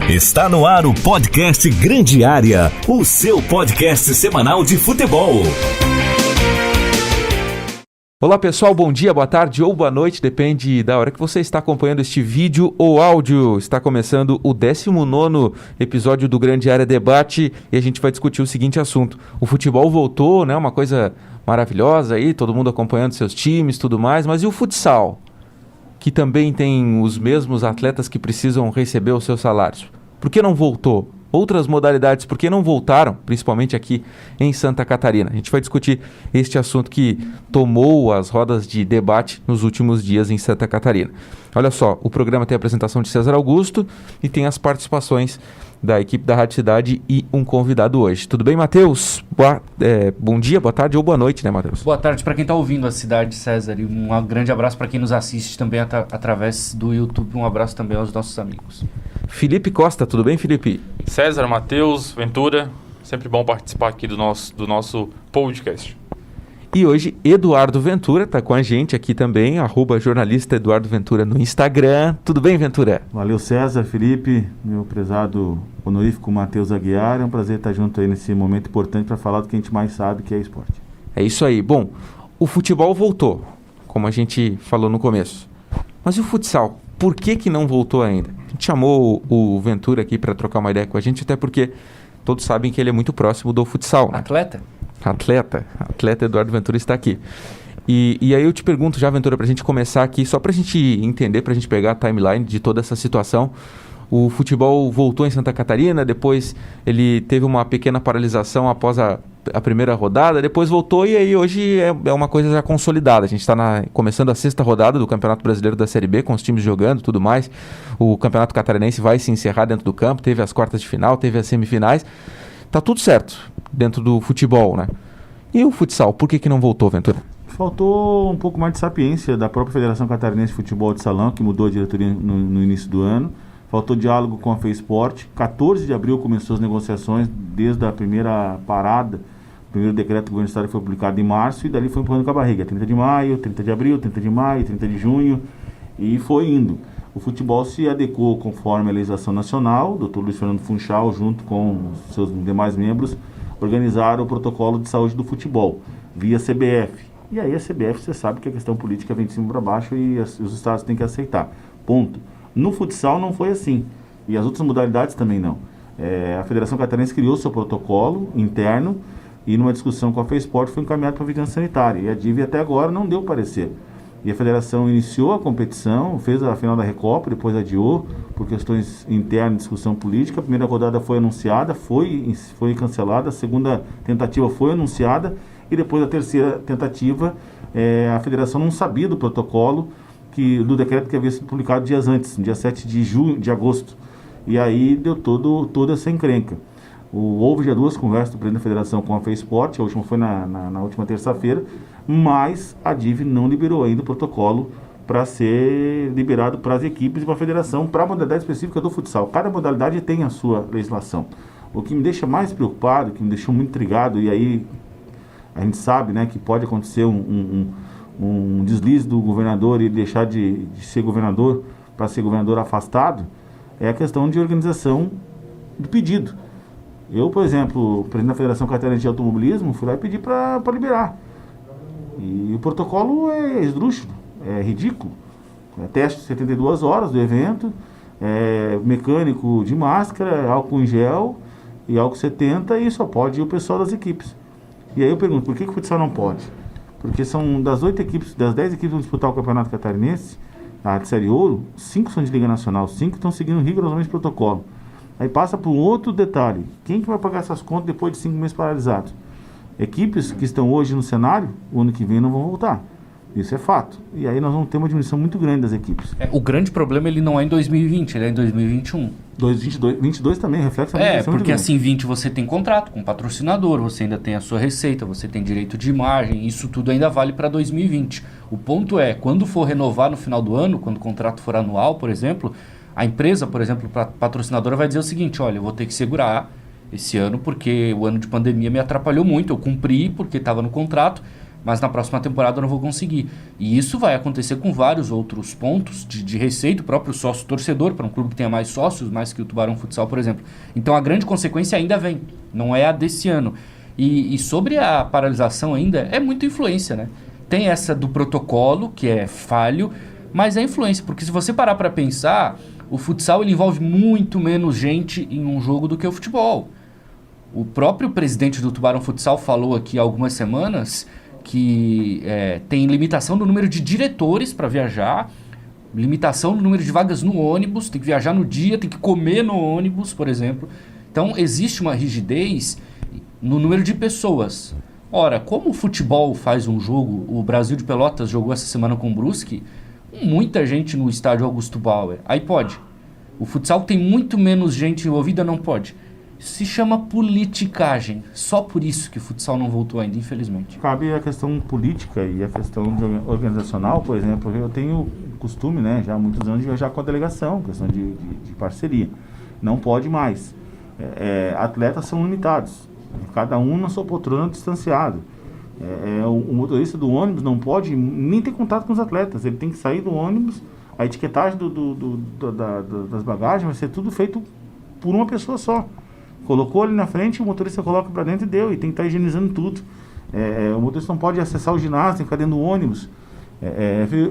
Está no ar o podcast Grande Área, o seu podcast semanal de futebol. Olá pessoal, bom dia, boa tarde ou boa noite, depende da hora que você está acompanhando este vídeo ou áudio. Está começando o 19º episódio do Grande Área Debate e a gente vai discutir o seguinte assunto. O futebol voltou, né? Uma coisa maravilhosa aí, todo mundo acompanhando seus times, tudo mais, mas e o futsal? Que também tem os mesmos atletas que precisam receber os seus salários. Por que não voltou? Outras modalidades, por que não voltaram? Principalmente aqui em Santa Catarina. A gente vai discutir este assunto que tomou as rodas de debate nos últimos dias em Santa Catarina. Olha só, o programa tem a apresentação de César Augusto e tem as participações da equipe da Rádio Cidade e um convidado hoje. Tudo bem, Matheus? Bom dia, boa tarde ou boa noite, né, Matheus? Boa tarde para quem está ouvindo a Cidade, César, e um grande abraço para quem nos assiste também através do YouTube. Um abraço também aos nossos amigos. Felipe Costa, tudo bem, Felipe? César, Matheus, Ventura, sempre bom participar aqui do nosso podcast. E hoje Eduardo Ventura está com a gente aqui também, @jornalista Eduardo Ventura no Instagram. Tudo bem, Ventura? Valeu, César, Felipe, meu prezado honorífico Matheus Aguiar. É um prazer estar junto aí nesse momento importante para falar do que a gente mais sabe, que é esporte. É isso aí. Bom, o futebol voltou, como a gente falou no começo. Mas e o futsal? Por que não voltou ainda? A gente chamou o Ventura aqui para trocar uma ideia com a gente, até porque todos sabem que ele é muito próximo do futsal, né? Atleta Eduardo Ventura está aqui. E aí eu te pergunto já, Ventura, para a gente começar aqui, só para a gente entender, para a gente pegar a timeline de toda essa situação. O futebol voltou em Santa Catarina, depois ele teve uma pequena paralisação após a primeira rodada, depois voltou e aí hoje é uma coisa já consolidada. A gente está começando a 6ª rodada do Campeonato Brasileiro da Série B, com os times jogando e tudo mais. O Campeonato Catarinense vai se encerrar dentro do campo, teve as quartas de final, teve as semifinais. Tá tudo certo dentro do futebol, né? E o futsal, por que não voltou, Ventura? Faltou um pouco mais de sapiência da própria Federação Catarinense de Futebol de Salão, que mudou a diretoria no início do ano. Faltou diálogo com a FESPORT. 14 de abril começou as negociações, desde a primeira parada. O primeiro decreto do governo do estado foi publicado em março e dali foi empurrando com a barriga. 30 de maio, 30 de abril, 30 de maio, 30 de junho e foi indo. O futebol se adequou conforme a legislação nacional. O Dr. Luiz Fernando Funchal, junto com os seus demais membros, organizaram o protocolo de saúde do futebol, via CBF. E aí a CBF, você sabe que a questão política vem de cima para baixo e os estados têm que aceitar. Ponto. No futsal não foi assim. E as outras modalidades também não. A Federação Catarinense criou seu protocolo interno e numa discussão com a FESPORT foi encaminhado para a Vigilância Sanitária. E a DIV até agora não deu parecer. E a federação iniciou a competição, fez a final da Recopa, depois adiou por questões internas, discussão política. A primeira rodada foi anunciada, foi cancelada, a segunda tentativa foi anunciada e depois a terceira tentativa, a federação não sabia do protocolo, do decreto que havia sido publicado dias antes, no dia 7 de agosto. E aí deu toda essa encrenca. Houve já 2 conversas do presidente da federação com a FESPORT, a última foi na última terça-feira, mas a DIV não liberou ainda o protocolo para ser liberado para as equipes e para a federação, para a modalidade específica do futsal. Cada modalidade tem a sua legislação. O que me deixa mais preocupado, que me deixou muito intrigado, e aí a gente sabe, né, que pode acontecer um deslize do governador e deixar de ser governador para ser governador afastado, é a questão de organização do pedido. Eu, por exemplo, presidente da Federação Catarinense de Automobilismo, fui lá e pedi para liberar. E o protocolo é esdrúxulo, é ridículo. Teste 72 horas do evento, mecânico de máscara, álcool em gel e álcool 70 e só pode ir o pessoal das equipes. E aí eu pergunto, por que o futsal não pode? Porque são das 10 equipes que vão disputar o Campeonato Catarinense, a Série Ouro, 5 são de Liga Nacional, 5 estão seguindo rigorosamente o protocolo. Aí passa por um outro detalhe, quem que vai pagar essas contas depois de 5 meses paralisados? Equipes que estão hoje no cenário, o ano que vem não vão voltar. Isso é fato. E aí nós vamos ter uma diminuição muito grande das equipes. O grande problema ele não é em 2020, ele é em 2021. 2022 também, reflexo. Porque assim, 20 você tem contrato com patrocinador, você ainda tem a sua receita, você tem direito de imagem, isso tudo ainda vale para 2020. O ponto é, quando for renovar no final do ano, quando o contrato for anual, por exemplo, a empresa, por exemplo, patrocinadora vai dizer o seguinte, olha, eu vou ter que segurar esse ano porque o ano de pandemia me atrapalhou muito, eu cumpri porque estava no contrato, mas na próxima temporada eu não vou conseguir. E isso vai acontecer com vários outros pontos de receita, o próprio sócio-torcedor, para um clube que tenha mais sócios, mais que o Tubarão Futsal, por exemplo. Então a grande consequência ainda vem, não é a desse ano. E sobre a paralisação ainda, é muita influência, né? Tem essa do protocolo, que é falho, mas é influência, porque se você parar para pensar, o futsal ele envolve muito menos gente em um jogo do que o futebol. O próprio presidente do Tubarão Futsal falou aqui há algumas semanas que tem limitação no número de diretores para viajar, limitação no número de vagas no ônibus, tem que viajar no dia, tem que comer no ônibus, por exemplo. Então existe uma rigidez no número de pessoas. Ora, como o futebol faz um jogo, o Brasil de Pelotas jogou essa semana com o Brusque, muita gente no estádio Augusto Bauer, aí pode. O futsal tem muito menos gente envolvida, não pode. Se chama politicagem. Só por isso que o futsal não voltou ainda, infelizmente. Cabe a questão política e a questão organizacional, por exemplo. Eu tenho costume, né, já há muitos anos, de viajar com a delegação, questão de parceria. Não pode mais. Atletas são limitados. Cada um na sua poltrona distanciado. O motorista do ônibus não pode nem ter contato com os atletas. Ele tem que sair do ônibus. A etiquetagem das bagagens vai ser tudo feito por uma pessoa só. Colocou ali na frente, o motorista coloca para dentro e deu. E tem que estar higienizando tudo. O motorista não pode acessar o ginásio, tem que ficar dentro do ônibus.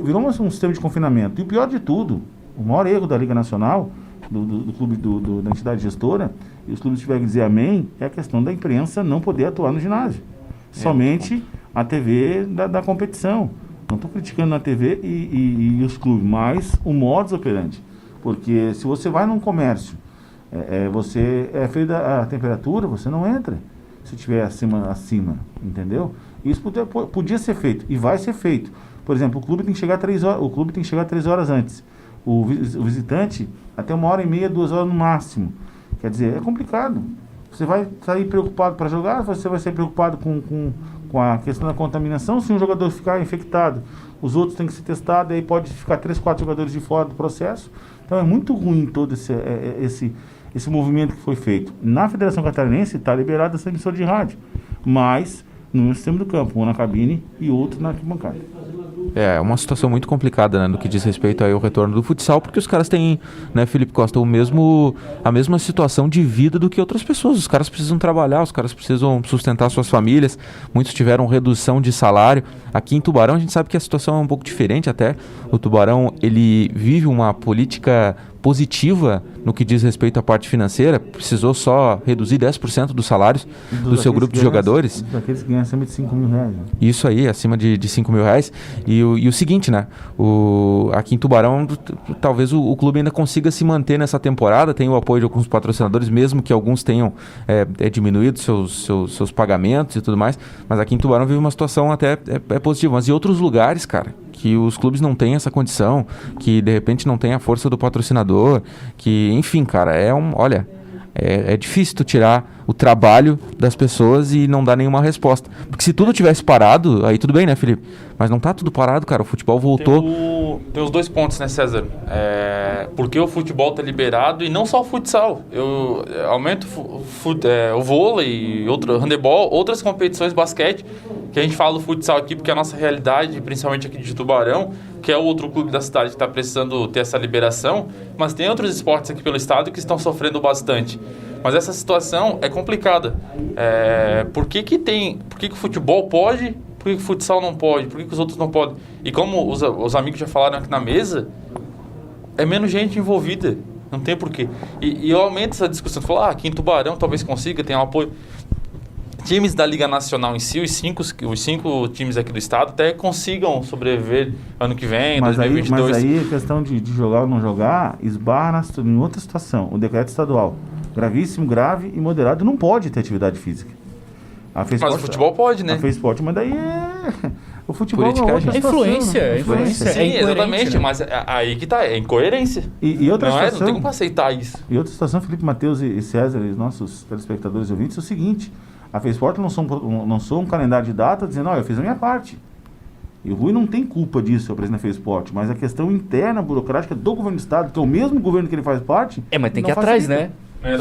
Virou um sistema de confinamento. E o pior de tudo, o maior erro da Liga Nacional, do clube, da entidade gestora, e os clubes tiverem que dizer amém, é a questão da imprensa não poder atuar no ginásio. Somente a TV da competição. Não estou criticando a TV e os clubes, mas o modus operandi. Porque se você vai num comércio, você é feito a temperatura, você não entra. Se estiver acima, entendeu? Isso podia ser feito e vai ser feito. Por exemplo, o clube tem que chegar 3 horas antes. O visitante até 1h30, 2 horas no máximo. Quer dizer, é complicado. Você vai sair preocupado para jogar, você vai ser preocupado com a questão da contaminação. Se um jogador ficar infectado, os outros têm que ser testados, aí pode ficar 3, 4 jogadores de fora do processo. Então é muito ruim todo esse movimento que foi feito. Na Federação Catarinense está liberada essa emissora de rádio, mas no sistema do campo, um na cabine e outro na arquibancada. É uma situação muito complicada, né, no que diz respeito aí ao retorno do futsal, porque os caras têm, né, Felipe Costa, a mesma situação de vida do que outras pessoas. Os caras precisam trabalhar, os caras precisam sustentar suas famílias, muitos tiveram redução de salário. Aqui em Tubarão a gente sabe que a situação é um pouco diferente até. O Tubarão, ele vive uma política positiva no que diz respeito à parte financeira, precisou só reduzir 10% dos salários do seu grupo de jogadores. Daqueles que ganham acima de 5 mil reais. Né? Isso aí, acima de 5 mil reais. E o seguinte, né? Aqui em Tubarão, talvez o clube ainda consiga se manter nessa temporada, tem o apoio de alguns patrocinadores, mesmo que alguns tenham diminuído seus pagamentos e tudo mais, mas aqui em Tubarão vive uma situação até positiva. Mas em outros lugares, cara, que os clubes não têm essa condição, que de repente não tem a força do patrocinador, que, enfim, cara, é difícil tu tirar o trabalho das pessoas e não dar nenhuma resposta. Porque se tudo tivesse parado, aí tudo bem, né, Felipe? Mas não tá tudo parado, cara, o futebol voltou. Tem os 2 pontos, né, César? Porque o futebol tá liberado e não só o futsal. Eu aumento o vôlei, handebol, outras competições, basquete, que a gente fala do futsal aqui porque é a nossa realidade, principalmente aqui de Tubarão, que é o outro clube da cidade que está precisando ter essa liberação, mas tem outros esportes aqui pelo estado que estão sofrendo bastante. Mas essa situação é complicada. Por que o futebol pode, por que o futsal não pode, por que os outros não podem? E como os amigos já falaram aqui na mesa, é menos gente envolvida, não tem porquê. E eu aumento essa discussão, falo, aqui em Tubarão talvez consiga, tem um apoio. Times da Liga Nacional em si, os cinco times aqui do estado, até consigam sobreviver ano que vem, 2022. Mas aí a questão de jogar ou não jogar esbarra em outra situação. O decreto estadual, gravíssimo, grave e moderado, não pode ter atividade física. Mas o futebol pode, né? A FESPORT, mas daí o futebol é outra situação. Influência. Sim, exatamente, né? Mas aí que tá, é incoerência. E outra situação, não tem como aceitar isso. E outra situação, Felipe, Matheus e César, e nossos telespectadores e ouvintes, é o seguinte: a FESPORT lançou um calendário de data dizendo, eu fiz a minha parte. E o Rui não tem culpa disso, o presidente da FESPORT, mas a questão interna, burocrática do governo do estado, que é o mesmo governo que ele faz parte... mas tem que ir atrás, né?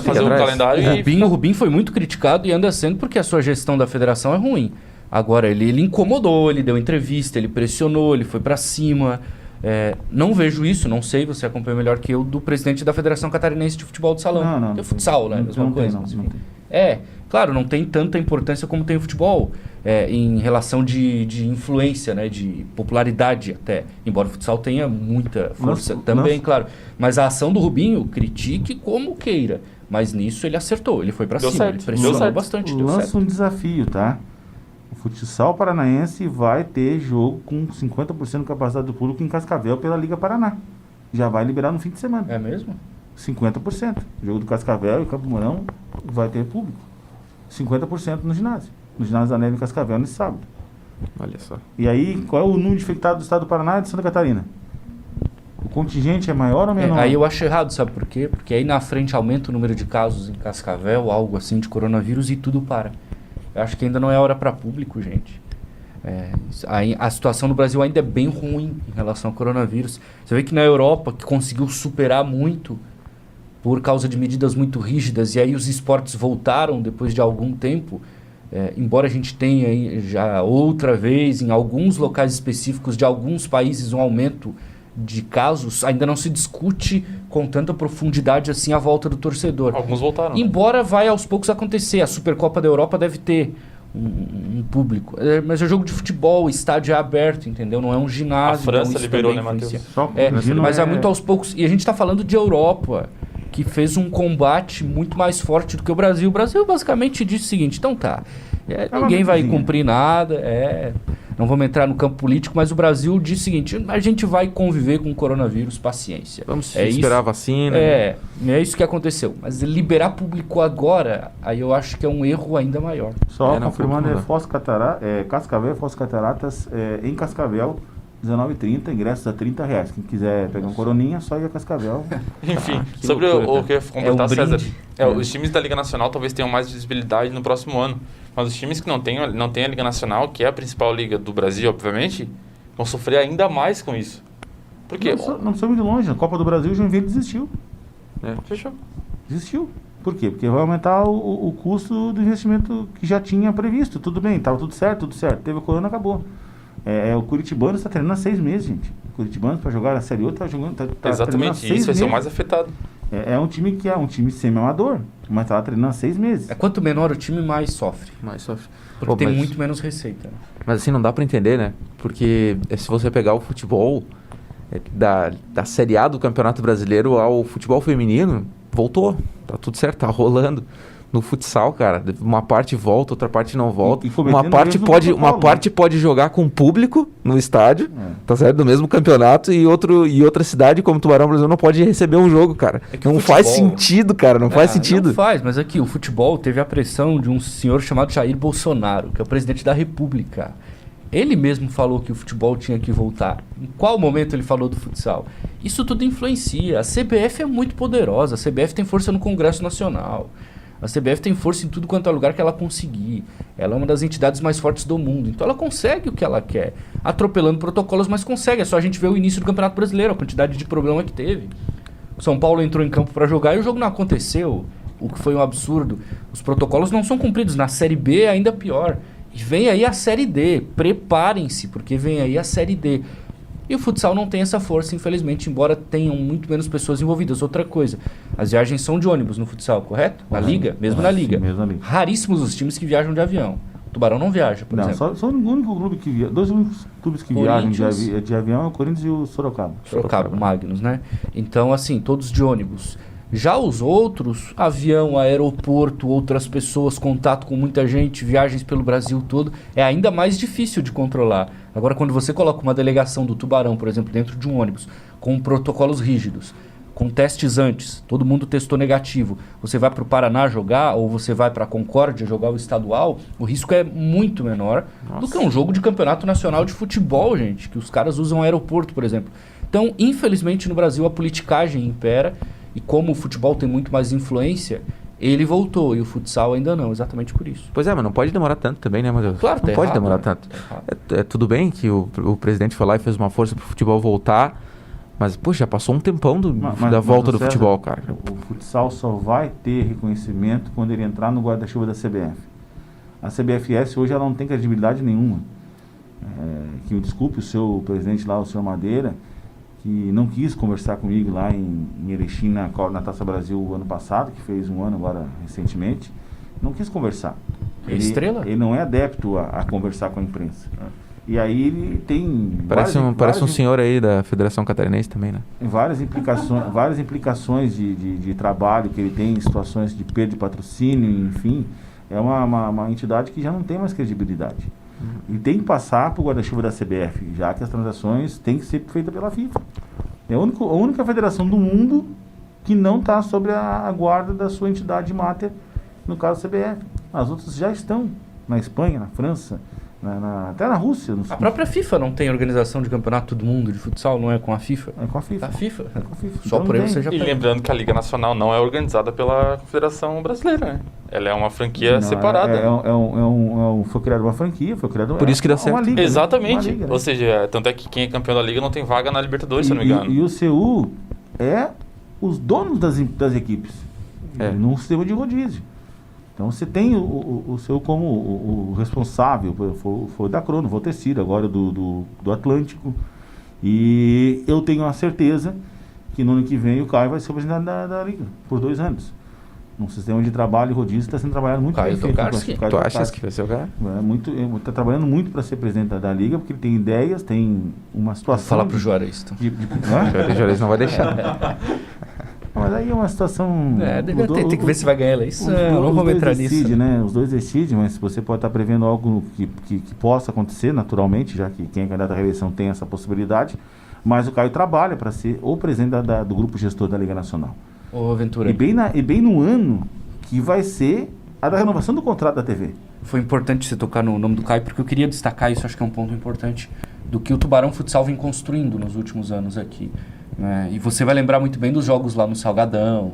Fazer um calendário o Rubim foi muito criticado e anda sendo porque a sua gestão da federação é ruim. Agora, ele incomodou, ele deu entrevista, ele pressionou, ele foi pra cima. Não vejo isso, não sei, você acompanha melhor que eu, do presidente da Federação Catarinense de Futebol de Salão. Não. Tem o futsal, né? Mesma coisa. Não tem. Claro, não tem tanta importância como tem o futebol, em relação de influência, né? De popularidade até. Embora o futsal tenha muita força também, claro. Mas a ação do Rubinho, critique como queira. Mas nisso ele acertou, ele foi pra Deu cima, certo, ele pressionou deu certo. bastante, deu Lança certo. um desafio, tá? O futsal paranaense vai ter jogo com 50% de capacidade do público em Cascavel pela Liga Paraná. Já vai liberar no fim de semana. É mesmo? 50%. O jogo do Cascavel e Campo Mourão vai ter público. 50% no ginásio. No ginásio da Neve em Cascavel nesse sábado. Olha só. E aí, qual é o número de infectados do estado do Paraná e de Santa Catarina? O contingente é maior ou menor? Aí eu acho errado, sabe por quê? Porque aí na frente aumenta o número de casos em Cascavel, algo assim de coronavírus e tudo para. Eu acho que ainda não é hora para público, gente. A situação no Brasil ainda é bem ruim em relação ao coronavírus. Você vê que na Europa, que conseguiu superar muito por causa de medidas muito rígidas, e aí os esportes voltaram depois de algum tempo, embora a gente tenha aí já outra vez em alguns locais específicos de alguns países um aumento de casos, ainda não se discute com tanta profundidade assim a volta do torcedor. Alguns voltaram. Embora vai aos poucos acontecer. A Supercopa da Europa deve ter um público. Mas é jogo de futebol, o estádio é aberto, entendeu? Não é um ginásio. A França então isso liberou, também né, Matheus? influencia. Só Mas é muito aos poucos. E a gente está falando de Europa, que fez um combate muito mais forte do que o Brasil. O Brasil basicamente disse o seguinte, então tá, ninguém vai cumprir nada, não vamos entrar no campo político, mas o Brasil disse o seguinte, a gente vai conviver com o coronavírus, paciência. Vamos esperar a vacina. É isso que aconteceu. Mas liberar público agora, aí eu acho que é um erro ainda maior. Só não, confirmando, não dá. Cascavel, Foz Cataratas, em Cascavel, 19h30, ingressos a R$30. Quem quiser pegar um coroninha, só ir a Cascavel. Enfim, Que sobre loucura, o que eu ia completar, brinde. César. Os times da Liga Nacional talvez tenham mais visibilidade no próximo ano. Mas os times que não têm a Liga Nacional, que é a principal liga do Brasil, obviamente, vão sofrer ainda mais com isso. Porque... Não precisa ir de longe. Na Copa do Brasil, o Joinville desistiu. Fechou. Desistiu. Por quê? Porque vai aumentar o custo do investimento que já tinha previsto. Tudo bem, estava tudo certo. Teve o corona, acabou. O Curitibano está treinando há 6 meses, gente. O Curitibano, para jogar a Série 8, está jogando... Exatamente, isso vai ser o mais afetado. É um time que é um time semi-amador, mas está treinando há 6 meses. Quanto menor o time, mais sofre. Porque tem muito menos receita. Né? Mas assim, não dá pra entender, né? Porque se você pegar o futebol da Série A do Campeonato Brasileiro ao futebol feminino, voltou. Tá tudo certo, tá rolando. No futsal, cara, uma parte volta, outra parte não volta. Uma parte pode jogar com público no estádio, tá certo? Do mesmo campeonato, e outra cidade, como Tubarão Brasil, não pode receber um jogo, cara. Não faz sentido, cara, não faz sentido. Não faz, mas aqui o futebol teve a pressão de um senhor chamado Jair Bolsonaro, que é o presidente da República. Ele mesmo falou que o futebol tinha que voltar. Em qual momento ele falou do futsal? Isso tudo influencia. A CBF é muito poderosa, a CBF tem força no Congresso Nacional. A CBF tem força em tudo quanto é lugar que ela conseguir. Ela é uma das entidades mais fortes do mundo. Então ela consegue o que ela quer. Atropelando protocolos, mas consegue. É só a gente ver o início do Campeonato Brasileiro, a quantidade de problema que teve. O São Paulo entrou em campo para jogar e o jogo não aconteceu. O que foi um absurdo. Os protocolos não são cumpridos. Na Série B é ainda pior. E vem aí a Série D. Preparem-se, porque vem aí a Série D. E o futsal não tem essa força, infelizmente, embora tenham muito menos pessoas envolvidas. Outra coisa, as viagens são de ônibus no futsal, correto? Na liga? Mesmo na liga. Mesmo na liga. Raríssimos os times que viajam de avião. O Tubarão não viaja, por exemplo. Só o único clube que viaja. 2 únicos clubes que viajam de avião é o Corinthians e o Sorocaba. Sorocaba, Magnus, né? Então, assim, todos de ônibus. Já os outros, avião, aeroporto, outras pessoas, contato com muita gente, viagens pelo Brasil todo, é ainda mais difícil de controlar. Agora, quando você coloca uma delegação do Tubarão, por exemplo, dentro de um ônibus, com protocolos rígidos, com testes antes, todo mundo testou negativo, você vai para o Paraná jogar, ou você vai para a Concórdia jogar o estadual, o risco é muito menor do que um jogo de campeonato nacional de futebol, gente, que os caras usam aeroporto, por exemplo. Então, infelizmente, no Brasil, a politicagem impera, e como o futebol tem muito mais influência, ele voltou e o futsal ainda não, exatamente por isso. Pois é, mas não pode demorar tanto também, né, Matheus? Claro, não pode demorar tanto. Tudo bem que o presidente foi lá e fez uma força pro futebol voltar, mas, poxa, já passou um tempão da volta do futebol, cara. O futsal só vai ter reconhecimento quando ele entrar no guarda-chuva da CBF. A CBFS hoje ela não tem credibilidade nenhuma. Que me desculpe o seu presidente lá, o senhor Madeira, que não quis conversar comigo lá em Erechim, na Taça Brasil o ano passado, que fez um ano agora recentemente, não quis conversar. Ele não é adepto a conversar com a imprensa. E aí ele tem... Parece um senhor aí da Federação Catarinense também, né? Várias implicações de trabalho que ele tem em situações de perda de patrocínio, enfim. É uma entidade que já não tem mais credibilidade. E tem que passar para o guarda-chuva da CBF, já que as transações têm que ser feitas pela FIFA. É a única federação do mundo que não está sob a guarda da sua entidade máter, no caso a CBF. As outras já estão na Espanha, na França, até na Rússia. A própria FIFA não tem organização de campeonato do mundo de futsal, não é com a FIFA? É com a FIFA. A FIFA? É com a FIFA. Só Então por aí não você tem. já E pega. lembrando que a Liga Nacional não é organizada pela Confederação Brasileira, né? Ela é uma franquia separada. Foi criada uma franquia, foi criada Por isso que dá certo. uma liga. Né? Exatamente. Uma liga, né? Ou seja, tanto é que quem é campeão da Liga não tem vaga na Libertadores, se eu não me engano. E o CU é os donos das equipes. Num sistema de rodízio. Então você tem o seu como o responsável, foi da Crono, foi o Tecida, agora do Atlântico. E eu tenho a certeza que no ano que vem o Caio vai ser o presidente da Liga, por 2 anos. Num sistema de trabalho e rodízio está sendo trabalhado muito Caio bem feito. Tokarski. Tu achas que vai ser o cara? Está trabalhando muito para ser presidente da Liga, porque ele tem ideias, tem uma situação... Fala pro Juarez, então. O Juarez não vai deixar. Mas aí é uma situação... Tem que ver se vai ganhar a eleição, não vamos entrar nisso. Né? Os dois decidem, mas você pode estar prevendo algo que possa acontecer naturalmente, já que quem é candidato à reeleição tem essa possibilidade, mas o Caio trabalha para ser o presidente do grupo gestor da Liga Nacional. Ô, Ventura. E bem no ano que vai ser a da renovação do contrato da TV. Foi importante você tocar no nome do Caio, porque eu queria destacar isso, acho que é um ponto importante, do que o Tubarão Futsal vem construindo nos últimos anos aqui. E você vai lembrar muito bem dos jogos lá no Salgadão,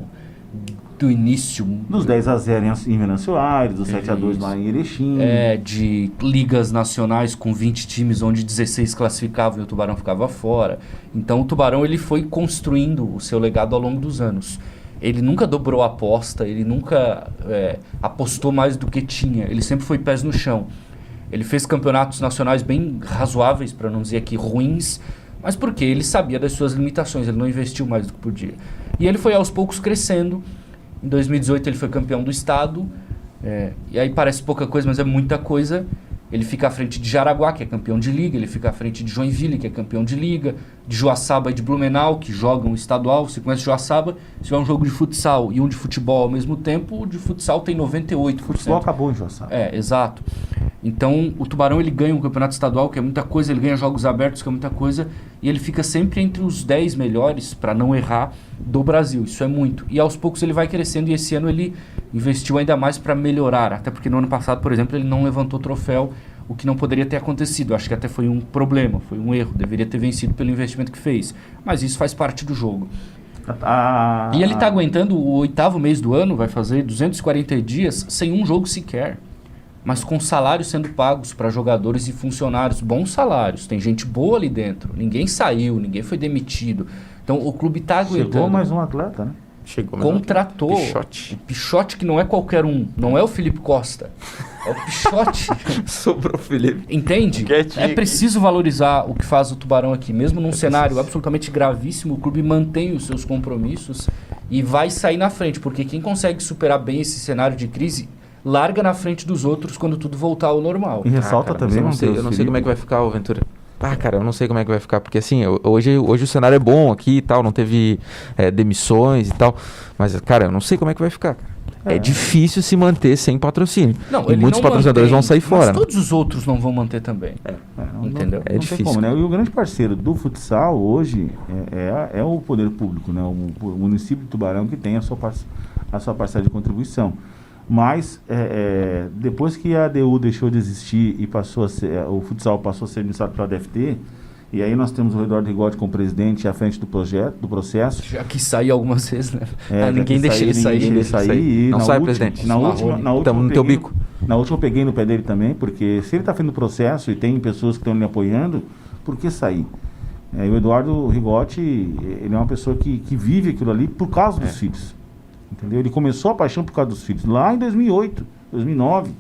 do início... Dos 10-0 em Venâncio Aires, dos 7-2 lá em Erechim. De ligas nacionais com 20 times, onde 16 classificavam e o Tubarão ficava fora. Então o Tubarão ele foi construindo o seu legado ao longo dos anos. Ele nunca dobrou a aposta, ele nunca apostou mais do que tinha. Ele sempre foi pés no chão. Ele fez campeonatos nacionais bem razoáveis, para não dizer aqui ruins, mas porque ele sabia das suas limitações, ele não investiu mais do que podia. E ele foi aos poucos crescendo. Em 2018 ele foi campeão do estado, e aí parece pouca coisa, mas é muita coisa. Ele fica à frente de Jaraguá, que é campeão de liga, ele fica à frente de Joinville, que é campeão de liga, de Joaçaba e de Blumenau, que jogam estadual. Você conhece Joaçaba, se tiver um jogo de futsal e um de futebol ao mesmo tempo, o de futsal tem 98%. O futebol acabou em Joaçaba. Exato. Então, o Tubarão ele ganha um campeonato estadual, que é muita coisa, ele ganha jogos abertos, que é muita coisa, e ele fica sempre entre os 10 melhores, para não errar, do Brasil. Isso é muito. E aos poucos ele vai crescendo, e esse ano ele investiu ainda mais para melhorar, até porque no ano passado, por exemplo, ele não levantou troféu, o que não poderia ter acontecido. Acho que até foi um problema, foi um erro, deveria ter vencido pelo investimento que fez. Mas isso faz parte do jogo. E ele está aguentando o 8º mês do ano, vai fazer 240 dias, sem um jogo sequer. Mas com salários sendo pagos para jogadores e funcionários, bons salários, tem gente boa ali dentro, ninguém saiu, ninguém foi demitido. Então o clube está aguentando. Chegou mais um atleta, né? Contratou Pichote. o Pichote, que não é qualquer um, não é o Felipe Costa, é o Pichote. Sobrou o Felipe. Entende? É preciso valorizar o que faz o Tubarão aqui, mesmo num cenário absolutamente gravíssimo, o clube mantém os seus compromissos e vai sair na frente, porque quem consegue superar bem esse cenário de crise larga na frente dos outros quando tudo voltar ao normal. E ressalta também, eu não sei como é que vai ficar o Ventura. Cara, eu não sei como é que vai ficar, porque assim, hoje o cenário é bom aqui e tal, não teve demissões e tal, mas, cara, eu não sei como é que vai ficar. É difícil se manter sem patrocínio. E muitos patrocinadores vão sair fora. Mas todos os outros não vão manter também. Entendeu? É difícil. Como, né? E o grande parceiro do futsal hoje é o poder público, né? O município de Tubarão, que tem a sua parcela de contribuição. Mas depois que a ADU deixou de existir e passou a ser, o futsal passou a ser administrado pela DFT, e aí nós temos o Eduardo Rigotti como presidente à frente do processo. Já quis sair algumas vezes, né? Ninguém deixa ele sair. Não sai, presidente. Na última estamos no teu bico. Na última eu peguei no pé dele também, porque se ele está fazendo processo e tem pessoas que estão lhe apoiando, por que sair? E o Eduardo Rigotti, ele é uma pessoa que vive aquilo ali por causa dos filhos. Entendeu? Ele começou a paixão por causa dos filhos lá em 2008, 2009.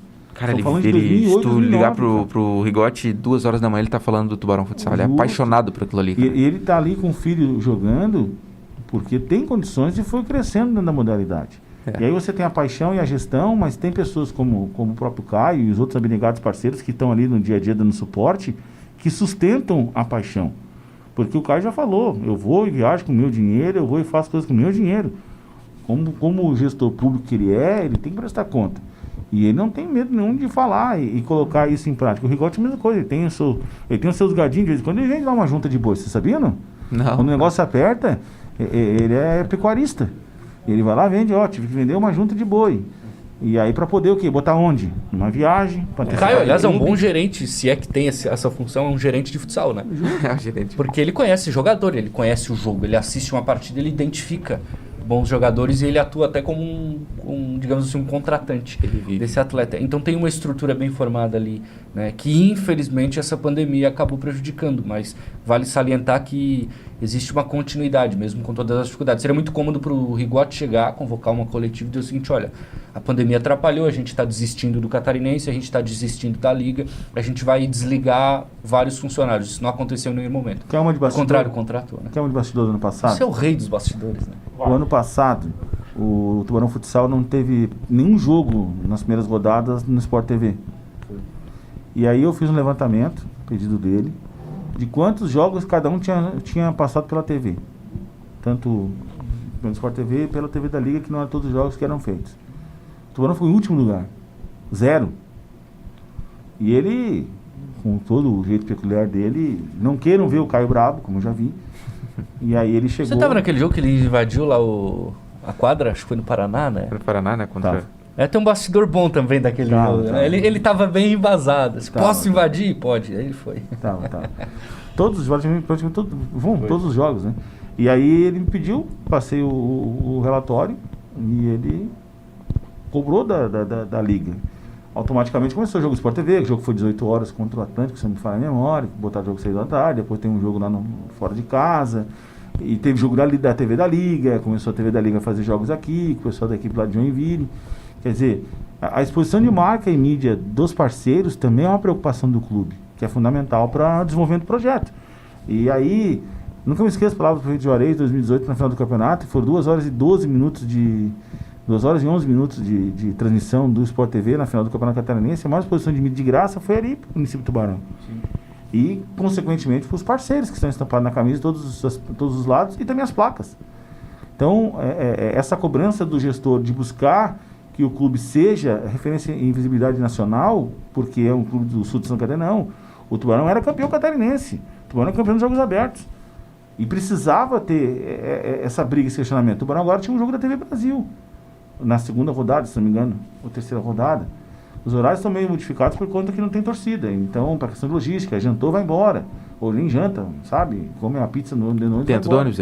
Cara, Tô falando de se 2008, tu ligar 2009, pro Rigotti, 2 horas da manhã ele tá falando do Tubarão Futsal. Ele é Justo. apaixonado por aquilo ali, cara. E ele tá ali com o filho jogando porque tem condições e foi crescendo dentro da modalidade. É. E aí você tem a paixão e a gestão, mas tem pessoas como o próprio Caio e os outros abnegados parceiros que estão ali no dia a dia dando suporte, que sustentam a paixão. Porque o Caio já falou, eu vou e viajo com o meu dinheiro, eu vou e faço coisas com o meu dinheiro. Como o gestor público que ele é, ele tem que prestar conta. E ele não tem medo nenhum de falar e colocar isso em prática. O Rigotti é a mesma coisa, ele tem os seus gadinhos, de vez em quando ele vem dar uma junta de boi, você sabia, não? Não. Quando o negócio aperta, ele é pecuarista. Ele vai lá e vende, tive que vender uma junta de boi. E aí para poder o quê? Botar onde? Numa viagem. O Caio, aliás, é um bom gerente, se é que tem essa função, é um gerente de futsal, né? É o gerente. Porque ele conhece jogador, ele conhece o jogo, ele assiste uma partida, ele identifica bons jogadores e ele atua até como digamos assim, um contratante desse atleta. Então tem uma estrutura bem formada ali, né, que infelizmente essa pandemia acabou prejudicando, mas vale salientar que existe uma continuidade, mesmo com todas as dificuldades. Seria muito cômodo para o Rigotti chegar, convocar uma coletiva e dizer o seguinte, olha, a pandemia atrapalhou, a gente está desistindo do Catarinense, a gente está desistindo da Liga, a gente vai desligar vários funcionários. Isso não aconteceu em nenhum momento. Quer uma de Ao bastidor? contrário, contratou, né? Quer uma de bastidor do ano passado? Você é o rei dos bastidores, né? O ano passado, o Tubarão Futsal não teve nenhum jogo nas primeiras rodadas no Sport TV. E aí eu fiz um levantamento, pedido dele, de quantos jogos cada um tinha passado pela TV. Tanto pelo Sport TV e pela TV da Liga, que não eram todos os jogos que eram feitos. O Tubarão foi em último lugar. 0. E ele, com todo o jeito peculiar dele, não queiram ver o Caio brabo, como eu já vi. E aí ele chegou... Você estava naquele jogo que ele invadiu lá a quadra? Acho que foi no Paraná, né? Foi no Paraná, né? Contra... Tem um bastidor bom também daquele jogo. Né? Ele tava bem embasado. Posso invadir? Pode. Aí ele foi. Tava. Todos os jogos, praticamente todos os jogos, né? E aí ele me pediu, passei o relatório e ele cobrou da Liga. Automaticamente começou o jogo do Sport TV, o jogo foi 18 horas contra o Atlântico, se não me falha a memória, botar o jogo 6 da tarde, depois tem um jogo lá fora de casa, e teve jogo da TV da Liga, começou a TV da Liga a fazer jogos aqui, com o pessoal da equipe lá de Joinville. Quer dizer, a exposição de marca e mídia dos parceiros também é uma preocupação do clube, que é fundamental para o desenvolvimento do projeto. E aí, nunca me esqueço a palavra do prefeito Juarez, 2018, na final do campeonato, foram 2 horas e 12 minutos 2 horas e 11 minutos de transmissão do Sport TV na final do Campeonato Catarinense. A maior exposição de mídia de graça foi ali para o município de Tubarão. Sim. E, consequentemente, para os parceiros que estão estampados na camisa de todos os lados e também as placas. Então, essa cobrança do gestor de buscar que o clube seja referência em visibilidade nacional, porque é um clube do sul de Santa Catarina, não. O Tubarão era campeão catarinense. O Tubarão era campeão dos Jogos Abertos. E precisava ter essa briga, esse questionamento. O Tubarão agora tinha um jogo da TV Brasil. Na segunda rodada, se não me engano, ou terceira rodada. Os horários estão meio modificados por conta que não tem torcida. Então, para questão de logística, jantou, vai embora. Ou nem janta, sabe? Come uma pizza de noite. Dentro do ônibus.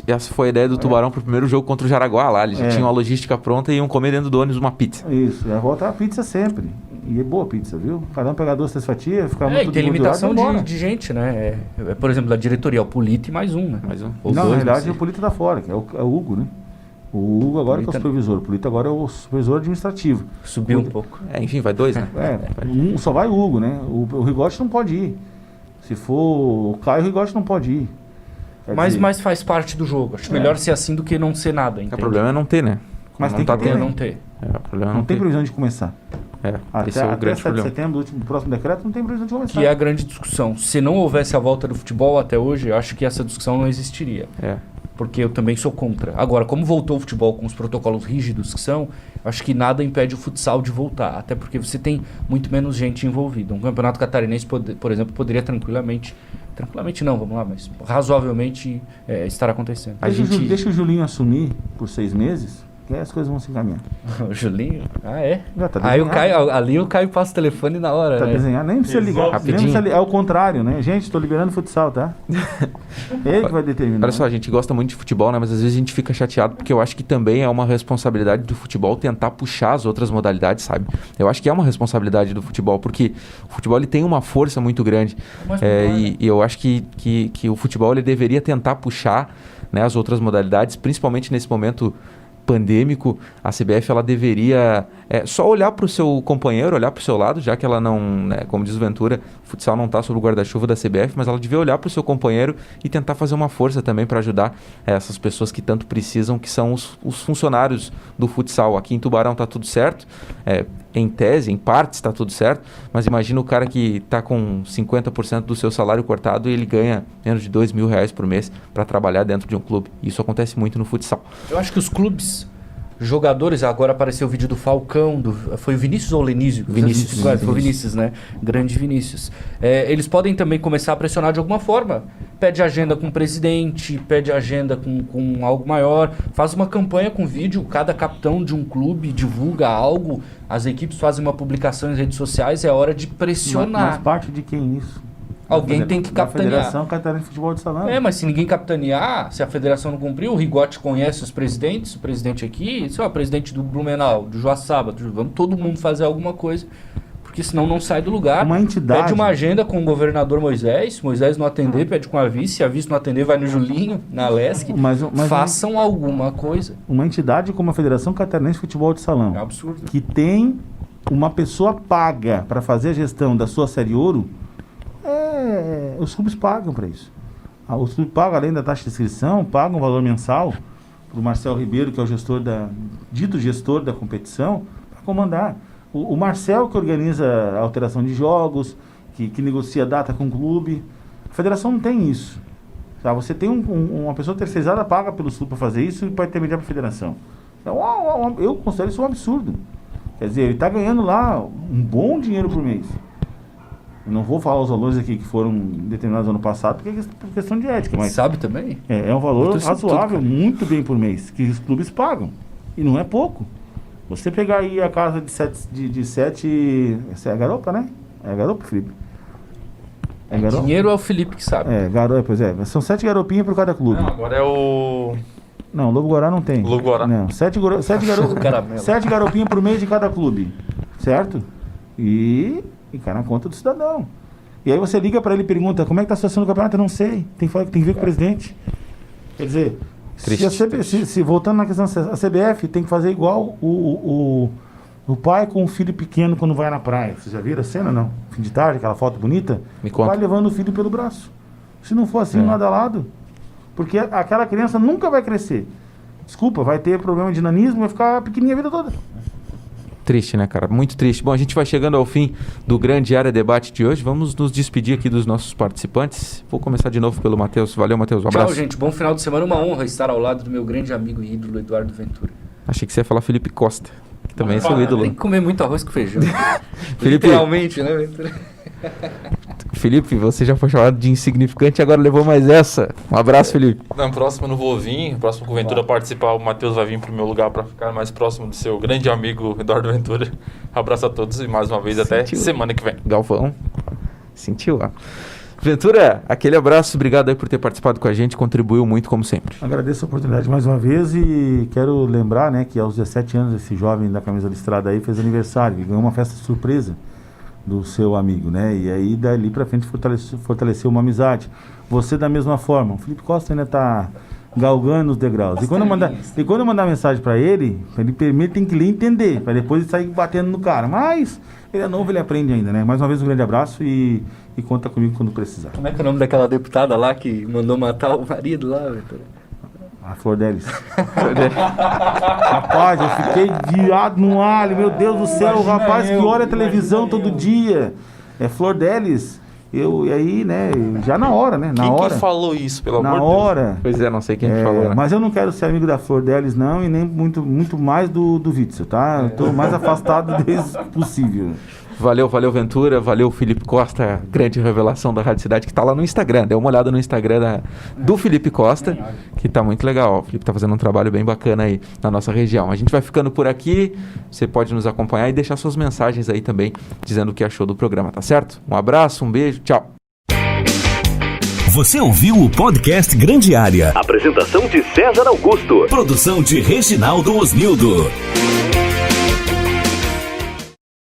Essa foi a ideia do Tubarão pro primeiro jogo contra o Jaraguá lá. Eles já tinham a logística pronta e iam comer dentro do ônibus uma pizza. Isso, a volta a pizza sempre. E é boa pizza, viu? Cada um pegar 2, 3 fatias, ficar muito... E tem limitação de gente, né? Por exemplo, da diretoria, o Polito e mais um, né? Mais um. Não, na realidade, o Polito tá fora, que é o Hugo, né? O Hugo agora que é o supervisor, o Polito agora é o supervisor administrativo. Subiu um pouco. Enfim, vai 2, né? Só vai o Hugo, né? O Rigotti não pode ir. Se for o Caio, o Rigotti não pode ir. Mas faz parte do jogo. Acho melhor ser assim do que não ser nada. O problema é não ter, né? Mas não tem que ter, não ter. O problema é não tem previsão de começar. Esse é o grande 7 problema. de setembro, do próximo decreto, não tem previsão de começar. Que é a grande discussão. Se não houvesse a volta do futebol até hoje, eu acho que essa discussão não existiria. Porque eu também sou contra. Agora, como voltou o futebol com os protocolos rígidos que são, acho que nada impede o futsal de voltar. Até porque você tem muito menos gente envolvida. Um campeonato catarinense, por exemplo, poderia tranquilamente não, vamos lá, mas razoavelmente estar acontecendo. Deixa o Julinho assumir por 6 meses, que aí as coisas vão se encaminhar. O Julinho? Já tá aí o Caio passa o telefone na hora, tá né? Desenhado, nem precisa ligar. Rapidinho. É o contrário, né? Gente, tô liberando futsal, tá? Ele que vai determinar. Olha só, a gente gosta muito de futebol, né? Mas às vezes a gente fica chateado porque eu acho que também é uma responsabilidade do futebol tentar puxar as outras modalidades, sabe? Eu acho que é uma responsabilidade do futebol, porque o futebol ele tem uma força muito grande. E eu acho que o futebol ele deveria tentar puxar, né, as outras modalidades, principalmente nesse momento pandêmico. A CBF ela deveria só olhar para o seu companheiro, olhar para o seu lado, já que ela não, né, como diz o Ventura, o futsal não está sob o guarda-chuva da CBF, mas ela devia olhar para o seu companheiro e tentar fazer uma força também para ajudar essas pessoas que tanto precisam, que são os funcionários do futsal. Aqui em Tubarão está tudo certo, em tese, em parte está tudo certo, mas imagina o cara que está com 50% do seu salário cortado e ele ganha menos de R$2.000 por mês para trabalhar dentro de um clube. Isso acontece muito no futsal. Eu acho que os clubes, jogadores, agora apareceu o vídeo do Falcão, foi o Vinícius ou o Lenísio? Vinícius. Foi o Vinícius, né? Grande Vinícius. Eles podem também começar a pressionar de alguma forma. Pede agenda com o presidente, pede agenda com algo maior, faz uma campanha com vídeo, cada capitão de um clube divulga algo, as equipes fazem uma publicação nas redes sociais, é hora de pressionar. Mas parte de quem isso? Alguém tem que capitanear. A Federação Catarinense de Futebol de Salão. Mas se ninguém capitanear, se a federação não cumprir, o Rigotti conhece os presidentes, o presidente aqui, o presidente do Blumenau, do Joaçaba, vamos todo mundo fazer alguma coisa, porque senão não sai do lugar. Uma entidade. Pede uma agenda com o governador Moisés, Moisés não atender, pede com a vice, se a vice não atender, vai no Julinho, na Lesc. Mas façam alguma coisa. Uma entidade como a Federação Catarinense de Futebol de Salão, É um absurdo. que tem uma pessoa paga para fazer a gestão da sua Série Ouro, os clubes pagam para isso. Os clubes pagam, além da taxa de inscrição, pagam um valor mensal para o Marcel Ribeiro, que é o dito gestor da competição, para comandar. O Marcel que organiza a alteração de jogos, que negocia data com o clube. A federação não tem isso. Tá? Você tem uma pessoa terceirizada paga pelo clube para fazer isso e para intermediar para a federação. Então, eu considero isso um absurdo. Quer dizer, ele está ganhando lá um bom dinheiro por mês. Eu não vou falar os valores aqui que foram determinados ano passado, porque é por questão de ética. Mas sabe também? É um valor razoável, muito bem por mês, que os clubes pagam. E não é pouco. Você pegar aí a casa de sete... Essa é a garopa, né? É a garopa, Felipe? É garopa? Dinheiro é o Felipe que sabe. Garopa, pois é. São 7 garopinhas por cada clube. Não, agora é o... Não, Lobo Guará não tem. Lobo Guará. Não, 7 garopinhas por mês de cada clube. Certo? E cai na conta do cidadão. E aí você liga para ele e pergunta, como é que está a situação do campeonato? Eu não sei. Tem que ver com o presidente. Quer dizer, se voltando na questão, a CBF tem que fazer igual o pai com o filho pequeno quando vai na praia. Vocês já viram a cena, não? Fim de tarde, aquela foto bonita? Me conta. Vai levando o filho pelo braço. Se não for assim, lado a lado. Porque aquela criança nunca vai crescer. Desculpa, vai ter problema de nanismo, vai ficar pequenininha a vida toda. Triste, né, cara? Muito triste. Bom, a gente vai chegando ao fim do Grande Área Debate de hoje. Vamos nos despedir aqui dos nossos participantes. Vou começar de novo pelo Matheus. Valeu, Matheus. Um abraço. Tchau, gente. Bom final de semana. Uma honra estar ao lado do meu grande amigo e ídolo, Eduardo Ventura. Achei que você ia falar Felipe Costa, que também é seu ídolo. Tem que comer muito arroz com feijão. Felipe, literalmente, né, Ventura? Felipe, você já foi chamado de insignificante e agora levou mais essa. Um abraço, Felipe. No próximo eu não vou vir. Próximo que o Ventura participar, o Matheus vai vir pro meu lugar para ficar mais próximo do seu grande amigo Eduardo Ventura. Abraço a todos e mais uma vez até semana que vem. Galvão. Sentiu, ó. Ventura, aquele abraço. Obrigado aí por ter participado com a gente. Contribuiu muito, como sempre. Agradeço a oportunidade mais uma vez e quero lembrar, né, que aos 17 anos esse jovem da camisa listrada aí fez aniversário e ganhou uma festa surpresa do seu amigo, né? E aí dali pra frente fortaleceu uma amizade. Você da mesma forma. O Felipe Costa ainda está galgando os degraus. E quando eu mandar mensagem para ele tem que ler e entender, para depois ele sair batendo no cara. Mas ele é novo, ele aprende ainda, né? Mais uma vez um grande abraço e conta comigo quando precisar. Como é que é o nome daquela deputada lá que mandou matar o marido lá, Ventura? A Flor Delis. Rapaz, eu fiquei virado no alho, meu Deus do céu, o rapaz que olha a televisão todo dia. É Flor Delis. E aí, né, já na hora, né? Quem falou isso, pelo amor de Deus? Na hora. Pois é, não sei quem falou, né? Mas eu não quero ser amigo da Flor Delis, não, e nem muito mais do Witzel, tá? Eu tô mais afastado desde possível. Valeu, Ventura, valeu Felipe Costa, grande revelação da Rádio Cidade, que tá lá no Instagram. Dê uma olhada no Instagram do Felipe Costa, que tá muito legal. O Felipe tá fazendo um trabalho bem bacana aí na nossa região. A gente vai ficando por aqui, você pode nos acompanhar e deixar suas mensagens aí também, dizendo o que achou do programa, tá certo? Um abraço, um beijo, tchau. Você ouviu o podcast Grande Área. Apresentação de César Augusto. Produção de Reginaldo Osnildo.